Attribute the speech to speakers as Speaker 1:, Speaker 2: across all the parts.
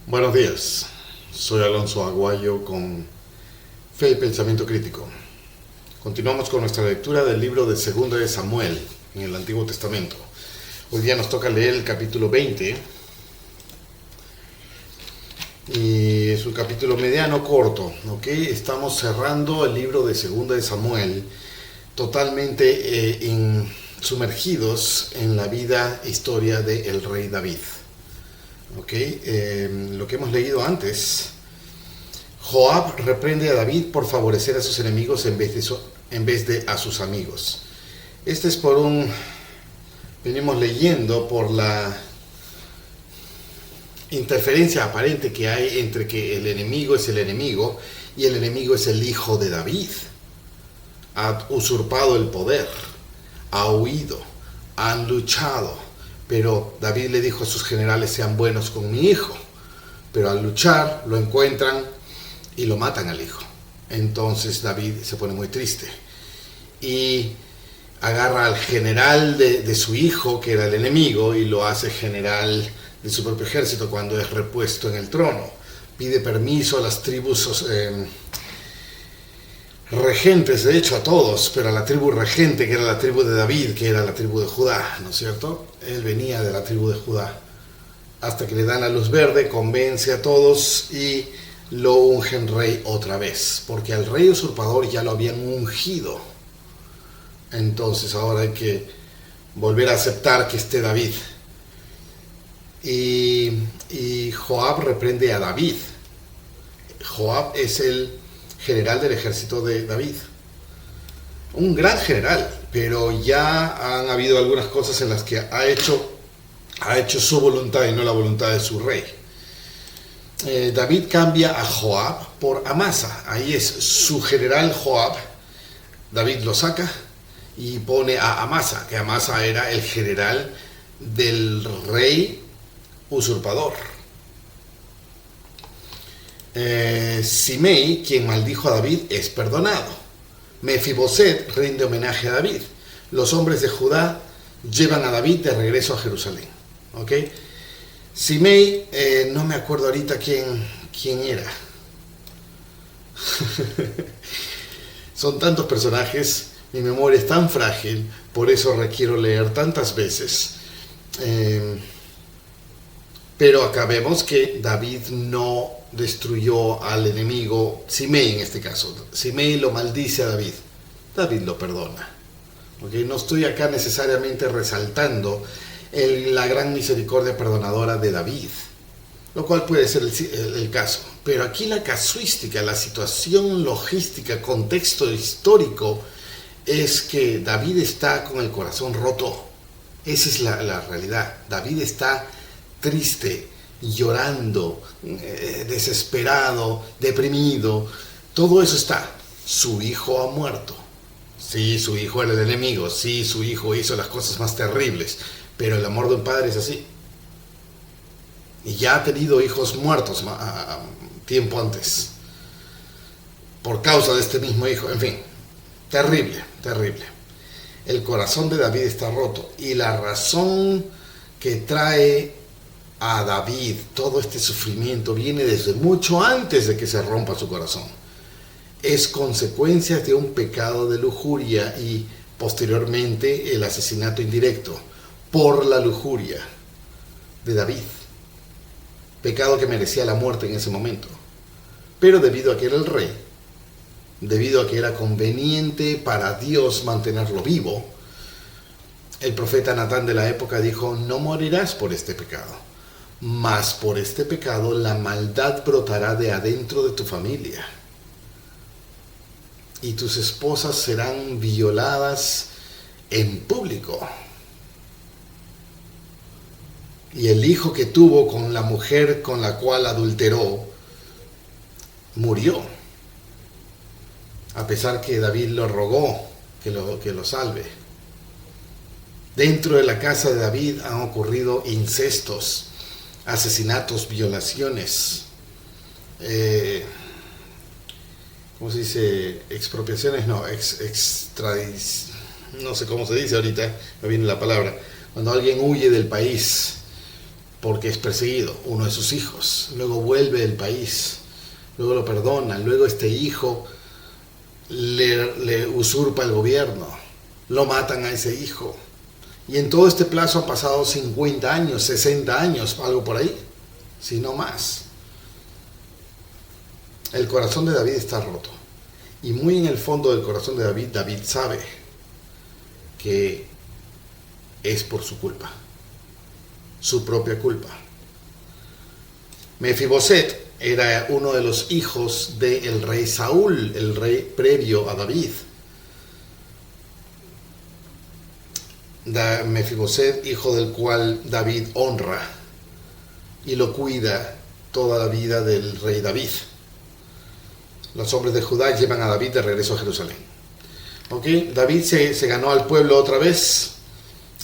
Speaker 1: Buenos días, soy Alonso Aguayo con Fe y Pensamiento Crítico. Continuamos con nuestra lectura del libro de Segunda de Samuel en el Antiguo Testamento. Hoy día nos toca leer el capítulo 20 y es un capítulo mediano corto, ¿ok? Estamos cerrando el libro de Segunda de Samuel totalmente sumergidos en la vida e historia del rey David. Lo que hemos leído antes, Joab reprende a David por favorecer a sus enemigos en vez de a sus amigos. Este es venimos leyendo por la interferencia aparente que hay entre que el enemigo es el enemigo y el enemigo es el hijo de David. Ha usurpado el poder, ha huido, han luchado. Pero David le dijo a sus generales: sean buenos con mi hijo. Pero al luchar lo encuentran y lo matan al hijo. Entonces David se pone muy triste y agarra al general de su hijo, que era el enemigo, y lo hace general de su propio ejército cuando es repuesto en el trono. Pide permiso a las tribus regentes, de hecho a todos, pero a la tribu regente, que era la tribu de David, que era la tribu de Judá, ¿no es cierto? Él venía de la tribu de Judá. Hasta que le dan la luz verde, convence a todos y lo ungen rey otra vez, porque al rey usurpador ya lo habían ungido. Entonces ahora hay que volver a aceptar que esté David. Y Joab reprende a David. Joab es el general del ejército de David, un gran general, pero ya han habido algunas cosas en las que ha hecho su voluntad y no la voluntad de su rey. David cambia a Joab por Amasa. Ahí es su general Joab. David lo saca y pone a Amasa, que Amasa era el general del rey usurpador. Simei, quien maldijo a David, es perdonado. Mefiboset rinde homenaje a David. Los hombres de Judá llevan a David de regreso a Jerusalén. ¿Ok? Simei, no me acuerdo ahorita quién era. Son tantos personajes, mi memoria es tan frágil, por eso requiero leer tantas veces. Pero acá vemos que David no destruyó al enemigo, Simei en este caso. Simei lo maldice a David. David lo perdona. ¿Okay? No estoy acá necesariamente resaltando la gran misericordia perdonadora de David, lo cual puede ser el caso. Pero aquí la casuística, la situación logística, contexto histórico, es que David está con el corazón roto. Esa es la realidad. David está triste, llorando, desesperado, deprimido. Todo eso está. Su hijo ha muerto. Sí, su hijo era el enemigo. Sí, su hijo hizo las cosas más terribles. Pero el amor de un padre es así. Y ya ha tenido hijos muertos tiempo antes, por causa de este mismo hijo. En fin, terrible, terrible. El corazón de David está roto. Y la razón que trae a David todo este sufrimiento viene desde mucho antes de que se rompa su corazón. Es consecuencia de un pecado de lujuria y posteriormente el asesinato indirecto por la lujuria de David. Pecado que merecía la muerte en ese momento. Pero debido a que era el rey, debido a que era conveniente para Dios mantenerlo vivo, el profeta Natán de la época dijo: no morirás por este pecado. Mas por este pecado la maldad brotará de adentro de tu familia, y tus esposas serán violadas en público. Y el hijo que tuvo con la mujer con la cual adulteró murió, a pesar que David lo rogó que lo salve. Dentro de la casa de David han ocurrido incestos, asesinatos, violaciones, ¿cómo se dice? Expropiaciones, no, no sé cómo se dice ahorita, me viene la palabra. Cuando alguien huye del país, porque es perseguido, uno de sus hijos. Luego vuelve del país, luego lo perdonan, luego este hijo le usurpa el gobierno, lo matan a ese hijo. Y en todo este plazo han pasado 50 años, 60 años, algo por ahí, si no más. El corazón de David está roto. Y muy en el fondo del corazón de David, David sabe que es por su culpa, su propia culpa. Mefiboset era uno de los hijos del rey Saúl, el rey previo a David. Mefiboset, hijo del cual David honra y lo cuida toda la vida del rey David. Los hombres de Judá llevan a David de regreso a Jerusalén. David se ganó al pueblo otra vez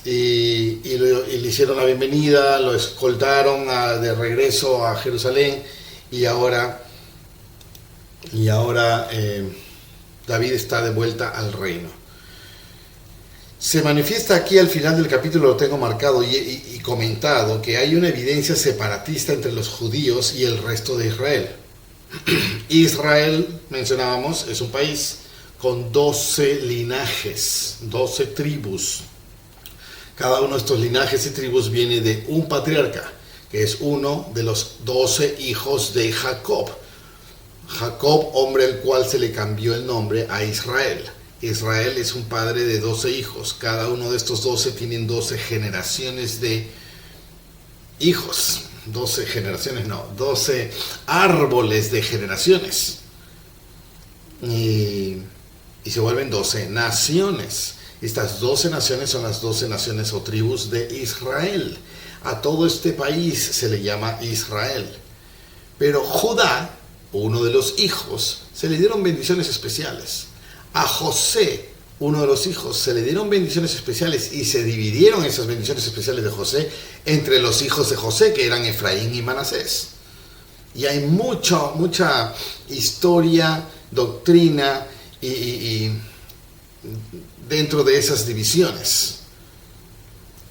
Speaker 1: y le hicieron la bienvenida, lo escoltaron de regreso a Jerusalén y ahora David está de vuelta al reino. Se manifiesta aquí al final del capítulo, lo tengo marcado y comentado, que hay una evidencia separatista entre los judíos y el resto de Israel. Israel, mencionábamos, es un país con 12 linajes, 12 tribus. Cada uno de estos linajes y tribus viene de un patriarca, que es uno de los 12 hijos de Jacob. Jacob, hombre al cual se le cambió el nombre a Israel. Israel es un padre de 12 hijos. Cada uno de estos 12 tienen 12 generaciones de hijos. 12 generaciones, no, 12 árboles de generaciones. Y se vuelven 12 naciones. Estas 12 naciones son las 12 naciones o tribus de Israel. A todo este país se le llama Israel. Pero Judá, uno de los hijos, se le dieron bendiciones especiales. A José, uno de los hijos, se le dieron bendiciones especiales y se dividieron esas bendiciones especiales de José entre los hijos de José, que eran Efraín y Manasés. Y hay mucha historia, doctrina y dentro de esas divisiones.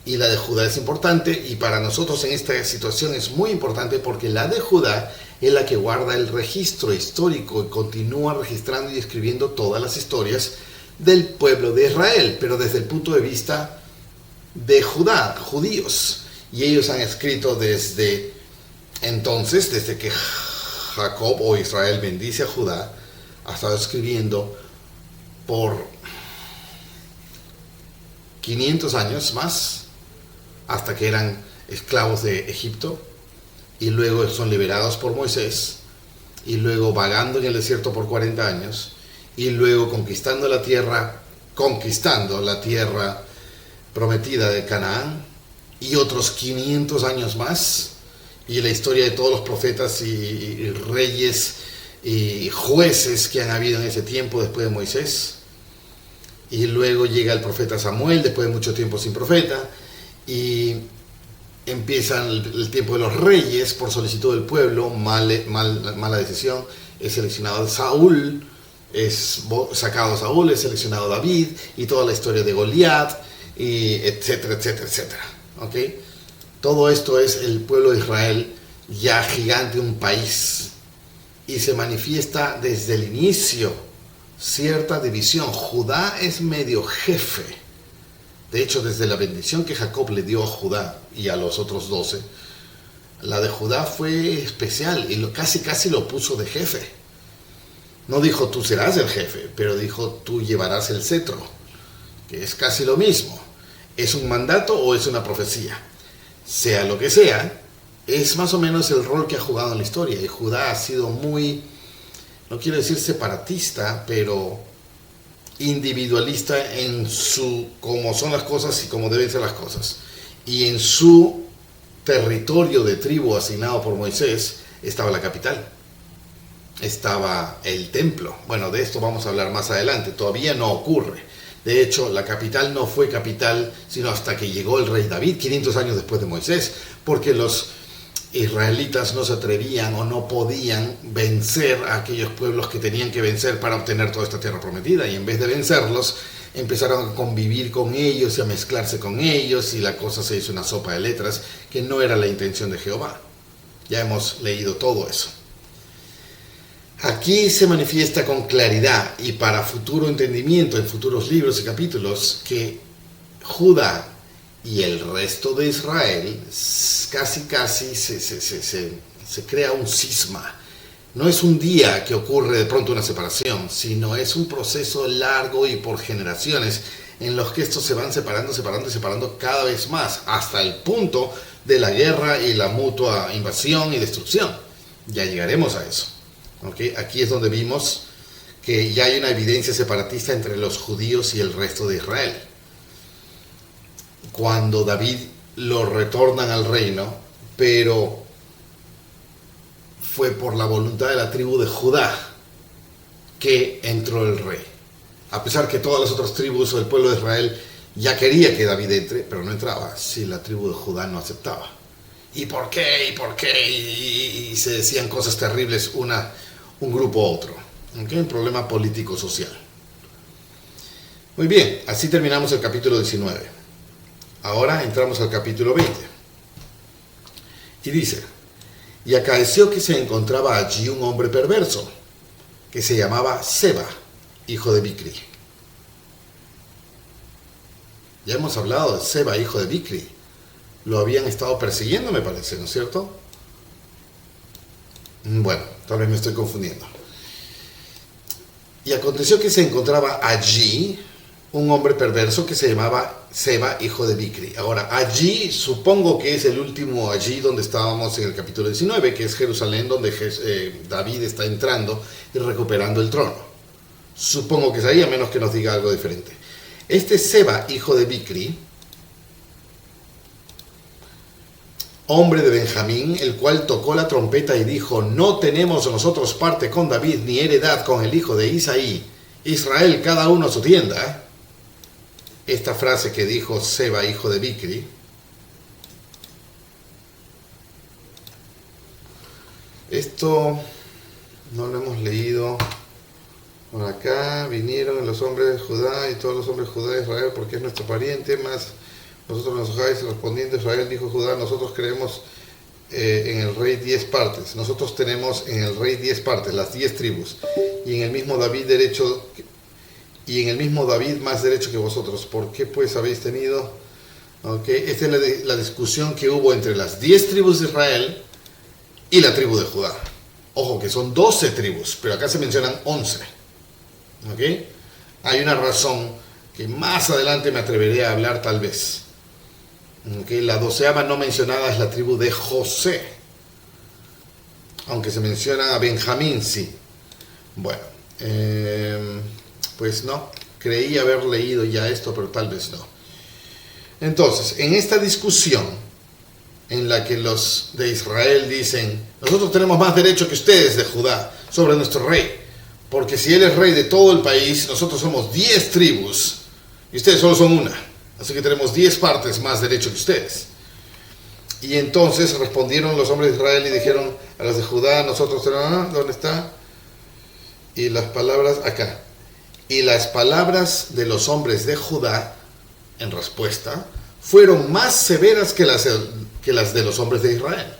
Speaker 1: Y la de Judá es importante, y para nosotros en esta situación es muy importante porque la de Judá es la que guarda el registro histórico y continúa registrando y escribiendo todas las historias del pueblo de Israel, pero desde el punto de vista de Judá, judíos. Y ellos han escrito desde entonces, desde que Jacob o Israel bendice a Judá, ha estado escribiendo por 500 años más, hasta que eran esclavos de Egipto, y luego son liberados por Moisés, y luego vagando en el desierto por 40 años, y luego conquistando la tierra prometida de Canaán, y otros 500 años más, y la historia de todos los profetas y reyes y jueces que han habido en ese tiempo después de Moisés. Y luego llega el profeta Samuel, después de mucho tiempo sin profeta, y empieza el tiempo de los reyes por solicitud del pueblo, mala decisión, es seleccionado Saúl, es sacado Saúl, es seleccionado David, y toda la historia de Goliat, y etcétera, etcétera, etcétera. ¿Okay? Todo esto es el pueblo de Israel ya gigante, un país, y se manifiesta desde el inicio cierta división. Judá es medio jefe. De hecho, desde la bendición que Jacob le dio a Judá y a los otros 12, la de Judá fue especial y casi lo puso de jefe. No dijo tú serás el jefe, pero dijo tú llevarás el cetro, que es casi lo mismo. ¿Es un mandato o es una profecía? Sea lo que sea, es más o menos el rol que ha jugado en la historia. Y Judá ha sido muy, no quiero decir separatista, pero individualista en cómo son las cosas y cómo deben ser las cosas. Y en su territorio de tribu asignado por Moisés estaba la capital, estaba el templo. Bueno, de esto vamos a hablar más adelante, todavía no ocurre. De hecho, la capital no fue capital sino hasta que llegó el rey David, 500 años después de Moisés, porque los israelitas no se atrevían o no podían vencer a aquellos pueblos que tenían que vencer para obtener toda esta tierra prometida, y en vez de vencerlos, empezaron a convivir con ellos y a mezclarse con ellos y la cosa se hizo una sopa de letras que no era la intención de Jehová. Ya hemos leído todo eso. Aquí se manifiesta con claridad y para futuro entendimiento en futuros libros y capítulos que Judá y el resto de Israel casi se crea un cisma. No es un día que ocurre de pronto una separación, sino es un proceso largo y por generaciones en los que estos se van separando cada vez más, hasta el punto de la guerra y la mutua invasión y destrucción. Ya llegaremos a eso. ¿Okay? Aquí es donde vimos que ya hay una evidencia separatista entre los judíos y el resto de Israel. Cuando David lo retornan al reino, pero fue por la voluntad de la tribu de Judá que entró el rey. A pesar que todas las otras tribus o el pueblo de Israel ya quería que David entre, pero no entraba si la tribu de Judá no aceptaba. ¿Y por qué? ¿Y por qué? Y se decían cosas terribles un grupo a otro. ¿Okay? Un problema político-social. Muy bien, así terminamos el capítulo 19. Ahora entramos al capítulo 20. Y dice: y acaeció que se encontraba allí un hombre perverso, que se llamaba Seba, hijo de Bicri. Ya hemos hablado de Seba, hijo de Bicri. Lo habían estado persiguiendo, me parece, ¿no es cierto? Bueno, tal vez me estoy confundiendo. Y aconteció que se encontraba allí un hombre perverso que se llamaba Seba, hijo de Bicri. Ahora, allí supongo que es el último allí donde estábamos en el capítulo 19, que es Jerusalén, donde David está entrando y recuperando el trono. Supongo que es ahí, a menos que nos diga algo diferente. Este Seba, hijo de Bicri, hombre de Benjamín, el cual tocó la trompeta y dijo: no tenemos nosotros parte con David, ni heredad con el hijo de Isaí. Israel, cada uno a su tienda. Esta frase que dijo Seba, hijo de Bicri, esto no lo hemos leído por acá. Vinieron los hombres de Judá y todos los hombres de Judá de Israel, porque es nuestro pariente, más vosotros nos dejáis. Respondiendo Israel dijo Judá: nosotros creemos en el rey 10 partes. Nosotros tenemos en el rey 10 partes, las 10 tribus, y en el mismo David más derecho que vosotros. ¿Por qué pues habéis tenido? Okay. Esta es la discusión que hubo entre las 10 tribus de Israel y la tribu de Judá. Ojo, que son 12 tribus, pero acá se mencionan 11. ¿Okay? Hay una razón que más adelante me atreveré a hablar tal vez. ¿Okay? La 12ª no mencionada es la tribu de José. Aunque se menciona a Benjamín, sí. Bueno, pues no, creí haber leído ya esto, pero tal vez no. Entonces, en esta discusión en la que los de Israel dicen: nosotros tenemos más derecho que ustedes de Judá sobre nuestro rey, porque si él es rey de todo el país, nosotros somos 10 tribus y ustedes solo son una, así que tenemos 10 partes más derecho que ustedes. Y entonces respondieron los hombres de Israel y dijeron a los de Judá: nosotros tenemos... ¿Dónde está? Y las palabras acá. Y las palabras de los hombres de Judá, en respuesta, fueron más severas que las de los hombres de Israel.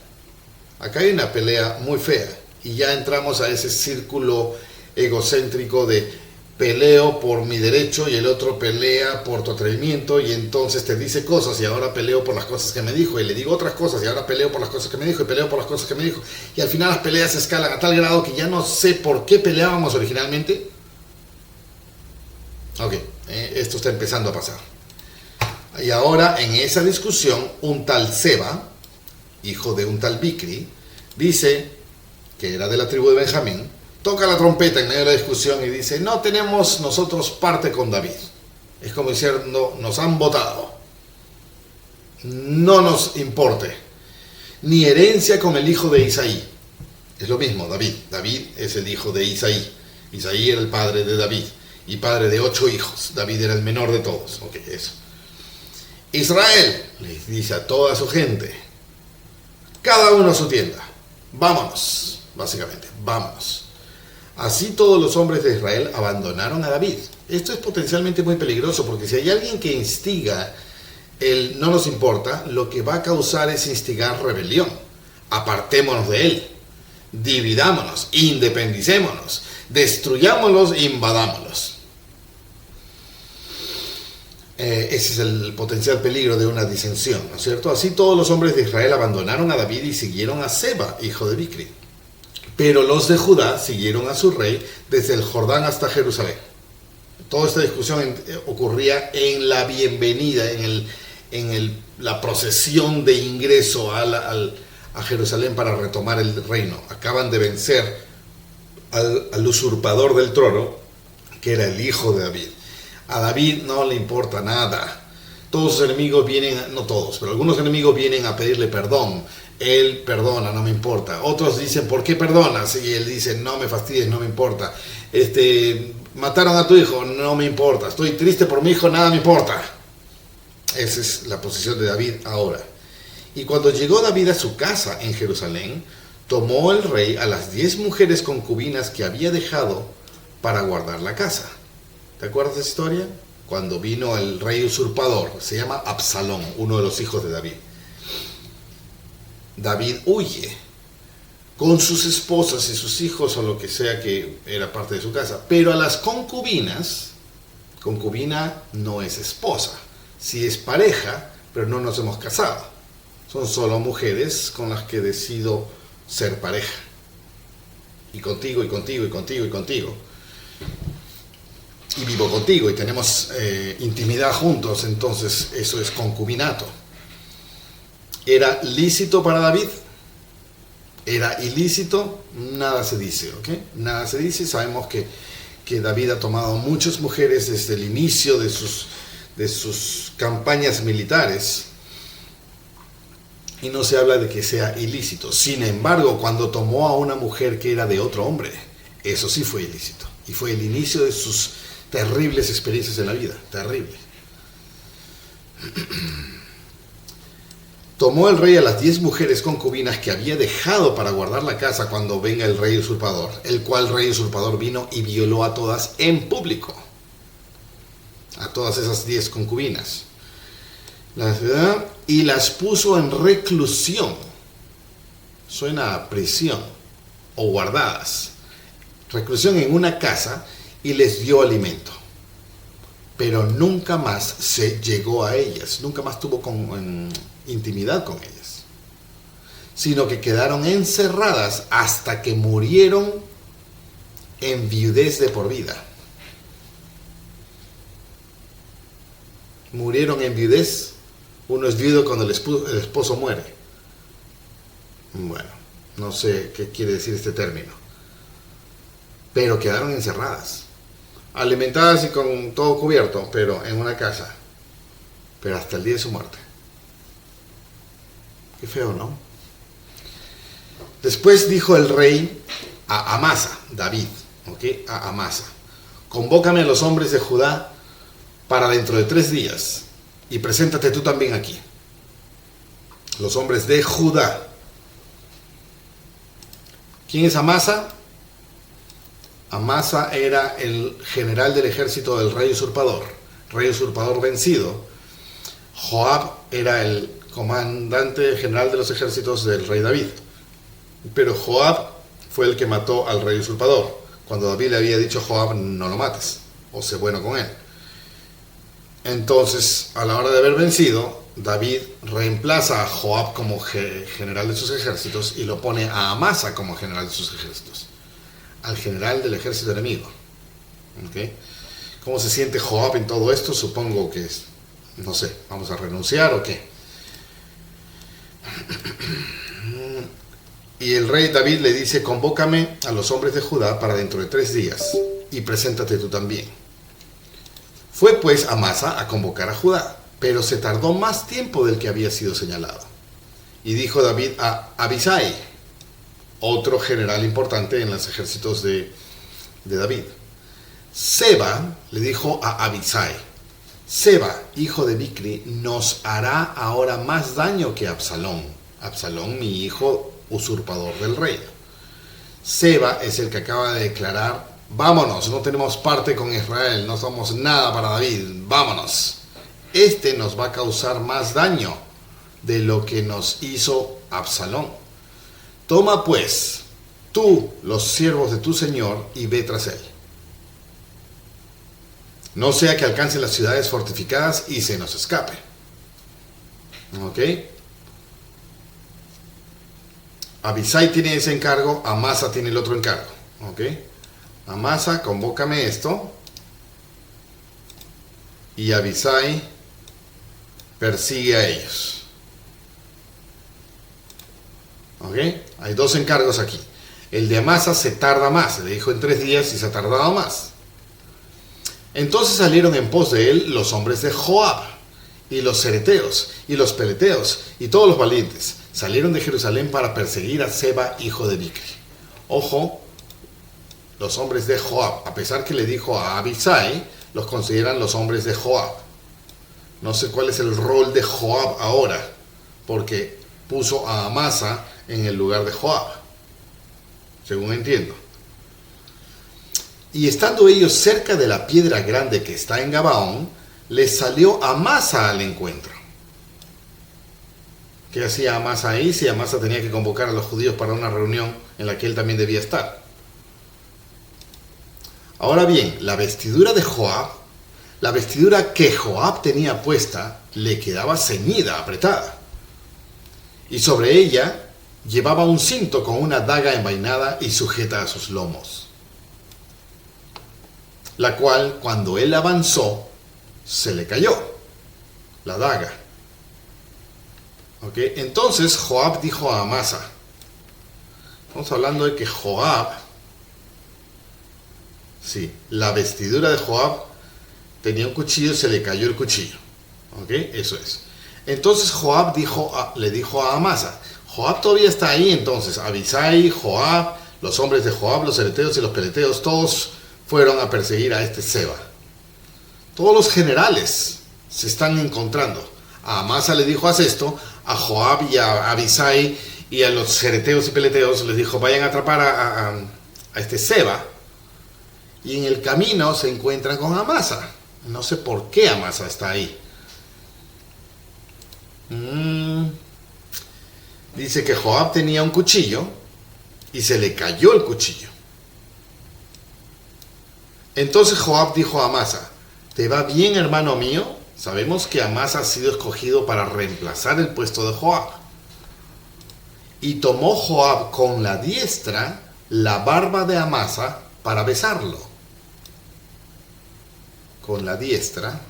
Speaker 1: Acá hay una pelea muy fea, y ya entramos a ese círculo egocéntrico de peleo por mi derecho y el otro pelea por tu atrevimiento, y entonces te dice cosas y ahora peleo por las cosas que me dijo, y le digo otras cosas y ahora peleo por las cosas que me dijo, y peleo por las cosas que me dijo, y al final las peleas escalan a tal grado que ya no sé por qué peleábamos originalmente. Ok, esto está empezando a pasar. Y ahora en esa discusión, un tal Seba, hijo de un tal Bicri, dice, que era de la tribu de Benjamín, toca la trompeta en medio de la discusión y dice: no tenemos nosotros parte con David. Es como diciendo: nos han votado, no nos importe, ni herencia con el hijo de Isaí. Es lo mismo, David es el hijo de Isaí. Isaí era el padre de David y padre de 8 hijos. David era el menor de todos. Ok, eso. Israel les dice a toda su gente: cada uno a su tienda, vámonos, básicamente, vámonos. Así todos los hombres de Israel abandonaron a David. Esto es potencialmente muy peligroso, porque si hay alguien que instiga el no nos importa, lo que va a causar es instigar rebelión. Apartémonos de él, dividámonos, independicémonos, destruyámoslos, invadámoslos. Ese es el potencial peligro de una disensión, ¿no es cierto? Así todos los hombres de Israel abandonaron a David y siguieron a Seba, hijo de Bicri. Pero los de Judá siguieron a su rey desde el Jordán hasta Jerusalén. Toda esta discusión ocurría en la bienvenida, la procesión de ingreso a Jerusalén para retomar el reino. Acaban de vencer al usurpador del trono, que era el hijo de David. A David no le importa nada. Todos sus enemigos vienen, no todos, pero algunos enemigos vienen a pedirle perdón. Él perdona, no me importa. Otros dicen, ¿por qué perdonas? Y él dice, no me fastidies, no me importa. Mataron a tu hijo, no me importa. Estoy triste por mi hijo, nada me importa. Esa es la posición de David ahora. Y cuando llegó David a su casa en Jerusalén, tomó el rey a las 10 mujeres concubinas que había dejado para guardar la casa. ¿Te acuerdas de esa historia? Cuando vino el rey usurpador, se llama Absalón, uno de los hijos de David. David huye con sus esposas y sus hijos o lo que sea que era parte de su casa. Pero a las concubinas, concubina no es esposa, sí es pareja, pero no nos hemos casado. Son solo mujeres con las que decido ser pareja. Y contigo, y contigo, y contigo, y contigo. Y vivo contigo y tenemos intimidad juntos, entonces eso es concubinato. ¿Era lícito para David? ¿Era ilícito? Nada se dice, ¿ok? Nada se dice. Sabemos que David ha tomado muchas mujeres desde el inicio de sus campañas militares y no se habla de que sea ilícito. Sin embargo, cuando tomó a una mujer que era de otro hombre, eso sí fue ilícito. Y fue el inicio de sus terribles experiencias en la vida, terrible. Tomó el rey a las 10 mujeres concubinas que había dejado para guardar la casa cuando venga el rey usurpador, el cual rey usurpador vino y violó a todas en público. A todas esas 10 concubinas. Y las puso en reclusión. Suena a prisión o guardadas. Reclusión en una casa y les dio alimento. Pero nunca más se llegó a ellas, nunca más tuvo intimidad con ellas, sino que quedaron encerradas hasta que murieron en viudez de por vida. Murieron en viudez. Uno es viudo cuando el esposo muere. Bueno, no sé qué quiere decir este término. Pero quedaron encerradas, alimentadas y con todo cubierto, pero en una casa, pero hasta el día de su muerte. Qué feo, ¿no? Después dijo el rey a Amasa, David, ¿ok? A Amasa, convócame a los hombres de Judá para dentro de 3 días y preséntate tú también aquí. Los hombres de Judá. ¿Quién es Amasa? Amasa era el general del ejército del rey usurpador vencido. Joab era el comandante general de los ejércitos del rey David. Pero Joab fue el que mató al rey usurpador, cuando David le había dicho a Joab, no lo mates, o sé bueno con él. Entonces, a la hora de haber vencido, David reemplaza a Joab como general de sus ejércitos y lo pone a Amasa como general de sus ejércitos. Al general del ejército enemigo. ¿Okay? ¿Cómo se siente Joab en todo esto? Supongo que es, no sé, ¿vamos a renunciar o qué? Y el rey David le dice, convócame a los hombres de Judá para dentro de 3 días y preséntate tú también. Fue pues Amasa a convocar a Judá, pero se tardó más tiempo del que había sido señalado. Y dijo David a Abisai, otro general importante en los ejércitos de David. Seba le dijo a Abisai, Seba, hijo de Bicri, nos hará ahora más daño que Absalón. Absalón, mi hijo usurpador del reino. Seba es el que acaba de declarar vámonos, no tenemos parte con Israel, no somos nada para David, vámonos. Este nos va a causar más daño de lo que nos hizo Absalón. Toma pues tú los siervos de tu señor y ve tras él. No sea que alcance las ciudades fortificadas y se nos escape. ¿Ok? Abisai tiene ese encargo, Amasa tiene el otro encargo. ¿Ok? Amasa, convócame esto. Y Abisai persigue a ellos. ¿Ok? Hay dos encargos aquí. El de Amasa se tarda más. Le dijo en 3 días y se ha tardado más. Entonces salieron en pos de él los hombres de Joab, y los cereteos, y los peleteos, y todos los valientes. Salieron de Jerusalén para perseguir a Seba, hijo de Bicri. Ojo, los hombres de Joab, a pesar que le dijo a Abisai, los consideran los hombres de Joab. No sé cuál es el rol de Joab ahora, porque puso a Amasa en el lugar de Joab, según entiendo. Y estando ellos cerca de la piedra grande que está en Gabaón, les salió Amasa al encuentro. ¿Qué hacía Amasa ahí? Si Amasa tenía que convocar a los judíos para una reunión en la que él también debía estar. Ahora bien, la vestidura de Joab, la vestidura que Joab tenía puesta, le quedaba ceñida, apretada. Y sobre ella llevaba un cinto con una daga envainada y sujeta a sus lomos, la cual, cuando él avanzó, se le cayó la daga. ¿Ok? Entonces Joab dijo a Amasa, estamos hablando de que Joab, sí, la vestidura de Joab tenía un cuchillo, se le cayó el cuchillo. ¿Ok? Eso es. Entonces Joab le dijo a Amasa, Joab todavía está ahí, entonces Abisai, Joab, los hombres de Joab, los cereteos y los peleteos, todos fueron a perseguir a este Seba. Todos los generales se están encontrando. A Amasa le dijo, haz esto. A Joab y a Abisai y a los cereteos y peleteos les dijo, vayan a atrapar a este Seba. Y en el camino se encuentran con Amasa. No sé por qué Amasa está ahí. Dice que Joab tenía un cuchillo y se le cayó el cuchillo. Entonces Joab dijo a Amasa, ¿te va bien, hermano mío? Sabemos que Amasa ha sido escogido para reemplazar el puesto de Joab. Y tomó Joab con la diestra la barba de Amasa para besarlo. Con la diestra,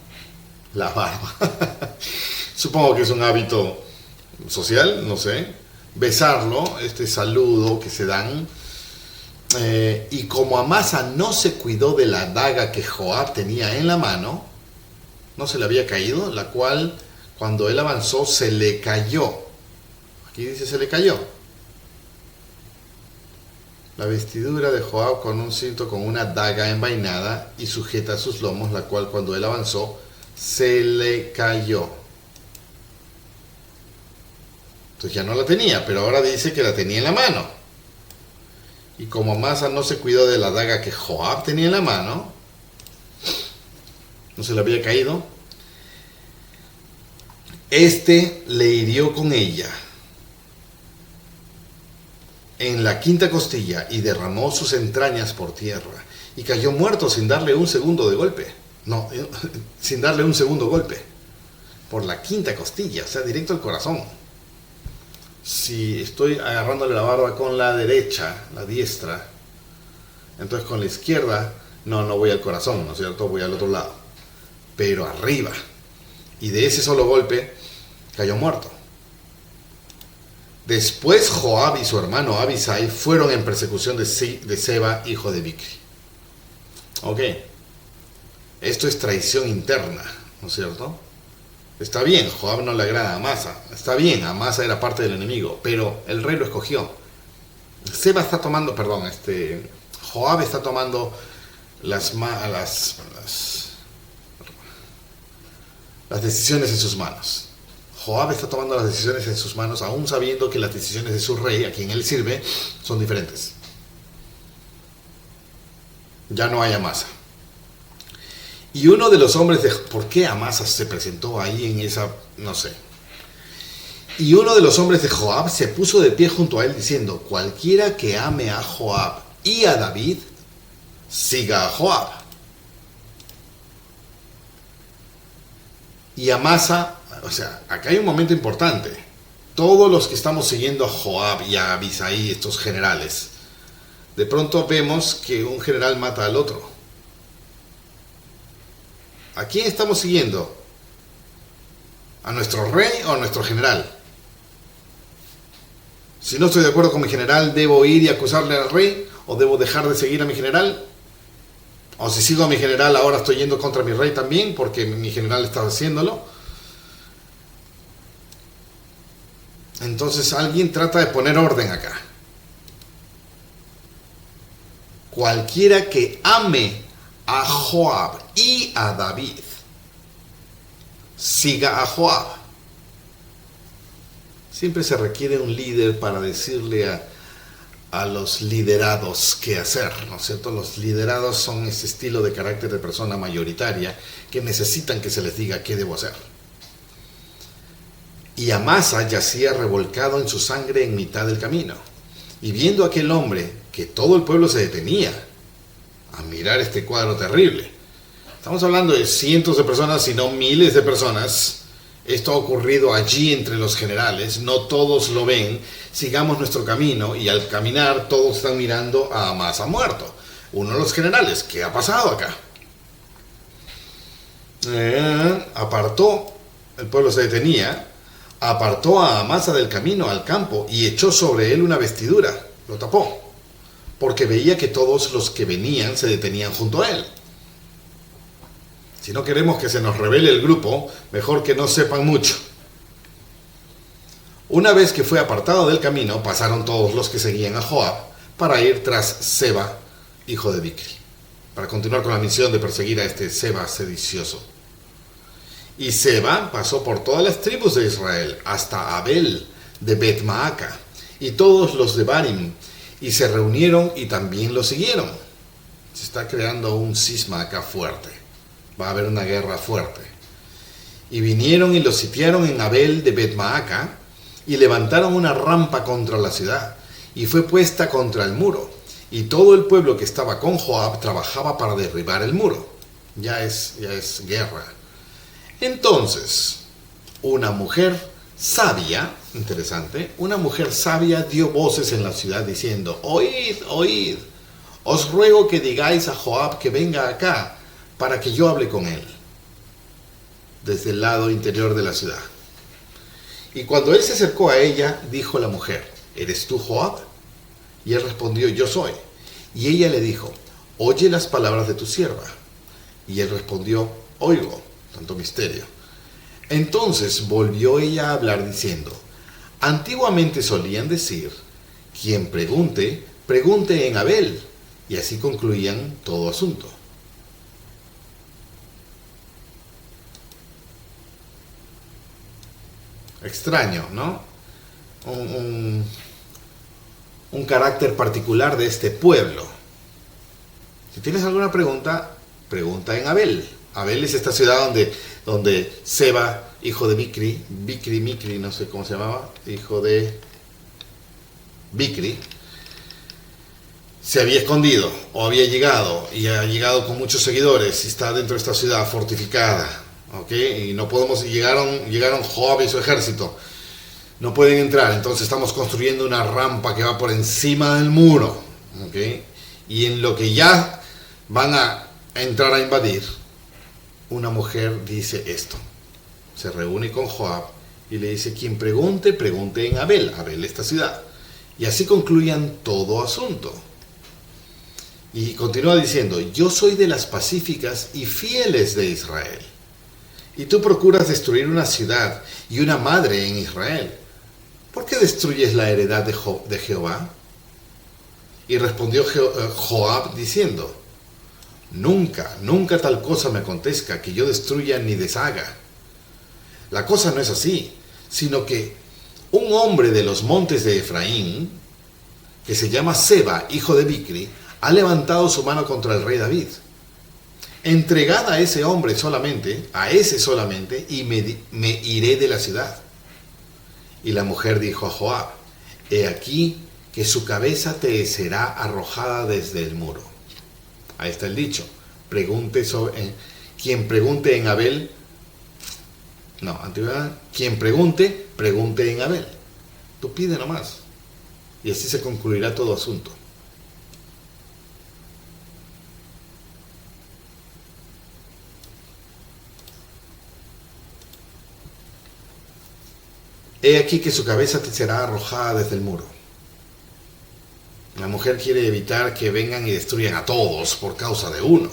Speaker 1: la barba. Supongo que es un hábito social, no sé. Besarlo, este saludo que se dan. Y como Amasa no se cuidó de la daga que Joab tenía en la mano, no se le había caído, la cual cuando él avanzó se le cayó. Aquí dice se le cayó. La vestidura de Joab con un cinto con una daga envainada y sujeta a sus lomos, la cual cuando él avanzó se le cayó. Entonces ya no la tenía, pero ahora dice que la tenía en la mano. Y como Amasa no se cuidó de la daga que Joab tenía en la mano, no se le había caído, este le hirió con ella en la quinta costilla y derramó sus entrañas por tierra y cayó muerto sin darle un segundo de golpe. No, sin darle un segundo golpe. Por la quinta costilla, o sea, directo al corazón. Si estoy agarrándole la barba con la derecha, la diestra, entonces con la izquierda, no voy al corazón, ¿no es cierto? Voy al otro lado. Pero arriba. Y de ese solo golpe, cayó muerto. Después Joab y su hermano Abisai fueron en persecución de Seba, hijo de Bicri. Ok. Esto es traición interna, ¿no es cierto? Está bien, Joab no le agrada a Amasa. Está bien, Amasa era parte del enemigo, pero el rey lo escogió. Joab está tomando las decisiones en sus manos. Joab está tomando las decisiones en sus manos, aún sabiendo que las decisiones de su rey, a quien él sirve, son diferentes. Ya no hay Amasa. Y uno de los hombres de... ¿Por qué Amasa se presentó ahí en esa... no sé? Y uno de los hombres de Joab se puso de pie junto a él diciendo: cualquiera que ame a Joab y a David, siga a Joab. Y Amasa, o sea, acá hay un momento importante. Todos los que estamos siguiendo a Joab y a Abisai, estos generales, de pronto vemos que un general mata al otro. ¿A quién estamos siguiendo? ¿A nuestro rey o a nuestro general? Si no estoy de acuerdo con mi general, ¿debo ir y acusarle al rey? ¿O debo dejar de seguir a mi general? O si sigo a mi general, ahora estoy yendo contra mi rey también, porque mi general está haciéndolo. Entonces alguien trata de poner orden acá. Cualquiera que ame a Joab y a David, siga a Joab. Siempre se requiere un líder para decirle a los liderados qué hacer, ¿no es cierto? Los liderados son ese estilo de carácter de persona mayoritaria que necesitan que se les diga qué debo hacer. Y Amasa yacía revolcado en su sangre en mitad del camino. Y viendo a aquel hombre, que todo el pueblo se detenía a mirar este cuadro terrible. Estamos hablando de cientos de personas, si no miles de personas. Esto ha ocurrido allí entre los generales, no todos lo ven. Sigamos nuestro camino, y al caminar todos están mirando a Amasa muerto. Uno de los generales, ¿qué ha pasado acá? El pueblo se detenía, apartó a Amasa del camino al campo y echó sobre él una vestidura, lo tapó, porque veía que todos los que venían se detenían junto a él. Si no queremos que se nos revele el grupo, mejor que no sepan mucho. Una vez que fue apartado del camino, pasaron todos los que seguían a Joab para ir tras Seba, hijo de Bicri, para continuar con la misión de perseguir a este Seba sedicioso. Y Seba pasó por todas las tribus de Israel, hasta Abel de Bet-Maaca, y todos los de Barim, y se reunieron y también lo siguieron. Se está creando un cisma acá fuerte. Va a haber una guerra fuerte. Y vinieron y los sitiaron en Abel de Bet-Maaca, y levantaron una rampa contra la ciudad, y fue puesta contra el muro, y todo el pueblo que estaba con Joab trabajaba para derribar el muro. Ya es guerra. Entonces, una mujer sabia, interesante, una mujer sabia dio voces en la ciudad diciendo: oíd, oíd, os ruego que digáis a Joab que venga acá, para que yo hable con él, desde el lado interior de la ciudad. Y cuando él se acercó a ella, dijo la mujer: ¿eres tú Joab? Y él respondió: yo soy. Y ella le dijo: oye las palabras de tu sierva. Y él respondió: oigo. Tanto misterio. Entonces volvió ella a hablar diciendo: antiguamente solían decir, quien pregunte, pregunte en Abel. Y así concluían todo asunto. Extraño, ¿no? Un carácter particular de este pueblo. Si tienes alguna pregunta, pregunta en Abel. Abel es esta ciudad donde Seba, hijo de Bicri, no sé cómo se llamaba, hijo de Bicri, se había escondido o había llegado, y ha llegado con muchos seguidores y está dentro de esta ciudad fortificada, ¿ok? Y no podemos, llegaron Joab y su ejército, no pueden entrar, entonces estamos construyendo una rampa que va por encima del muro, ¿ok? Y en lo que ya van a entrar a invadir, una mujer dice esto, se reúne con Joab y le dice: quien pregunte, pregunte en Abel, esta ciudad. Y así concluyan todo asunto. Y continúa diciendo: yo soy de las pacíficas y fieles de Israel, y tú procuras destruir una ciudad y una madre en Israel. ¿Por qué destruyes la heredad de Jehová? Y respondió Joab diciendo: nunca tal cosa me acontezca, que yo destruya ni deshaga. La cosa no es así, sino que un hombre de los montes de Efraín, que se llama Seba, hijo de Bicri, ha levantado su mano contra el rey David. Entregad a ese hombre solamente, a ese solamente, y me iré de la ciudad. Y la mujer dijo a Joab: he aquí que su cabeza te será arrojada desde el muro. Ahí está el dicho. Quien pregunte en Abel, no, antigüedad, quien pregunte en Abel. Tú pide nomás. Y así se concluirá todo asunto. He aquí que su cabeza te será arrojada desde el muro. La mujer quiere evitar que vengan y destruyan a todos por causa de uno.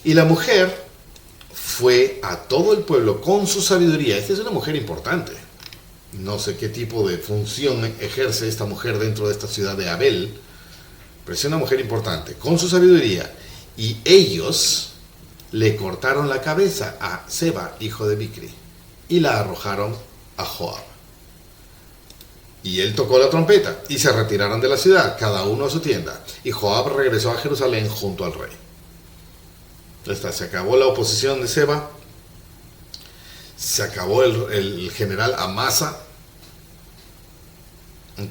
Speaker 1: Y la mujer fue a todo el pueblo con su sabiduría. Esta es una mujer importante. No sé qué tipo de función ejerce esta mujer dentro de esta ciudad de Abel, pero es una mujer importante, con su sabiduría. Y ellos le cortaron la cabeza a Seba, hijo de Bicri, y la arrojaron a Joab. Y él tocó la trompeta, y se retiraron de la ciudad, cada uno a su tienda. Y Joab regresó a Jerusalén junto al rey. Se acabó la oposición de Seba, se acabó el general Amasa.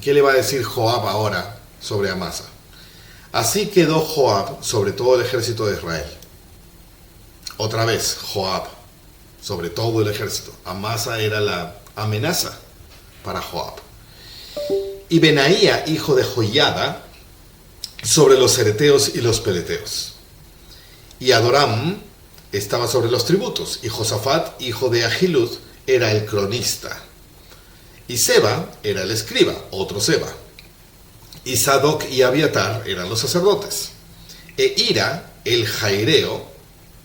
Speaker 1: ¿Qué le va a decir Joab ahora sobre Amasa? Así quedó Joab sobre todo el ejército de Israel. Otra vez, Joab sobre todo el ejército. Amasa era la amenaza para Joab. Y Benaía, hijo de Joiada, sobre los cereteos y los peleteos. Y Adoram estaba sobre los tributos, y Josafat, hijo de Ahilud, era el cronista. Y Seba era el escriba, otro Seba. Y Sadoc y Abiatar eran los sacerdotes. E Ira, el jaireo,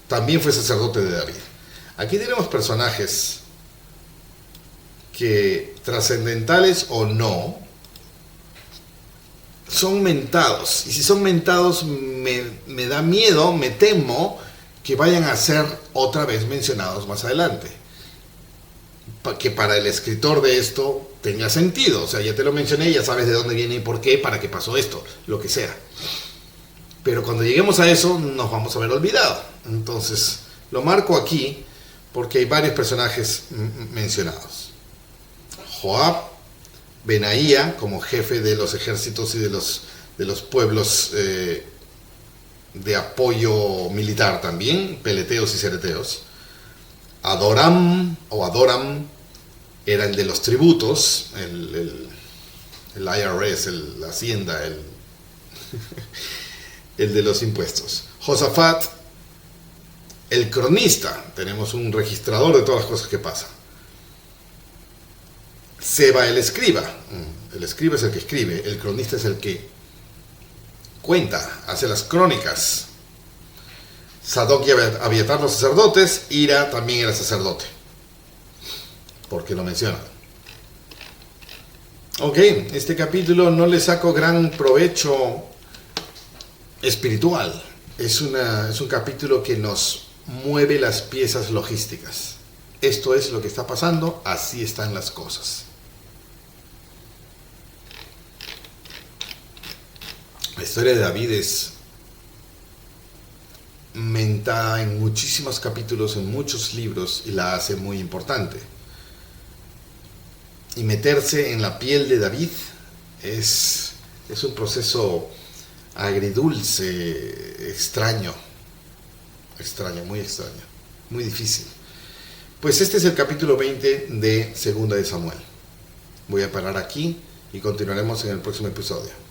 Speaker 1: también fue sacerdote de David. Aquí tenemos personajes que, trascendentales o no, son mentados. Y si son mentados, me da miedo, me temo que vayan a ser otra vez mencionados más adelante. Que para el escritor de esto tenga sentido. O sea, ya te lo mencioné, ya sabes de dónde viene y por qué, para qué pasó esto, lo que sea. Pero cuando lleguemos a eso, nos vamos a ver olvidado. Entonces, lo marco aquí porque hay varios personajes mencionados. Joab, Benaía como jefe de los ejércitos y de los pueblos de apoyo militar también, peleteos y cereteos. Adoram era el de los tributos, el IRS, la hacienda, el de los impuestos. Josafat, el cronista, tenemos un registrador de todas las cosas que pasan. Seba, el escriba es el que escribe, el cronista es el que cuenta, hace las crónicas. Sadoc y Abiatar los sacerdotes, Ira también era sacerdote, porque lo menciona. Ok, este capítulo no le saco gran provecho espiritual. Es un capítulo que nos mueve las piezas logísticas. Esto es lo que está pasando, así están las cosas. La historia de David es mentada en muchísimos capítulos, en muchos libros, y la hace muy importante. Y meterse en la piel de David es un proceso agridulce, extraño, muy difícil. Pues este es el capítulo 20 de Segunda de Samuel. Voy a parar aquí y continuaremos en el próximo episodio.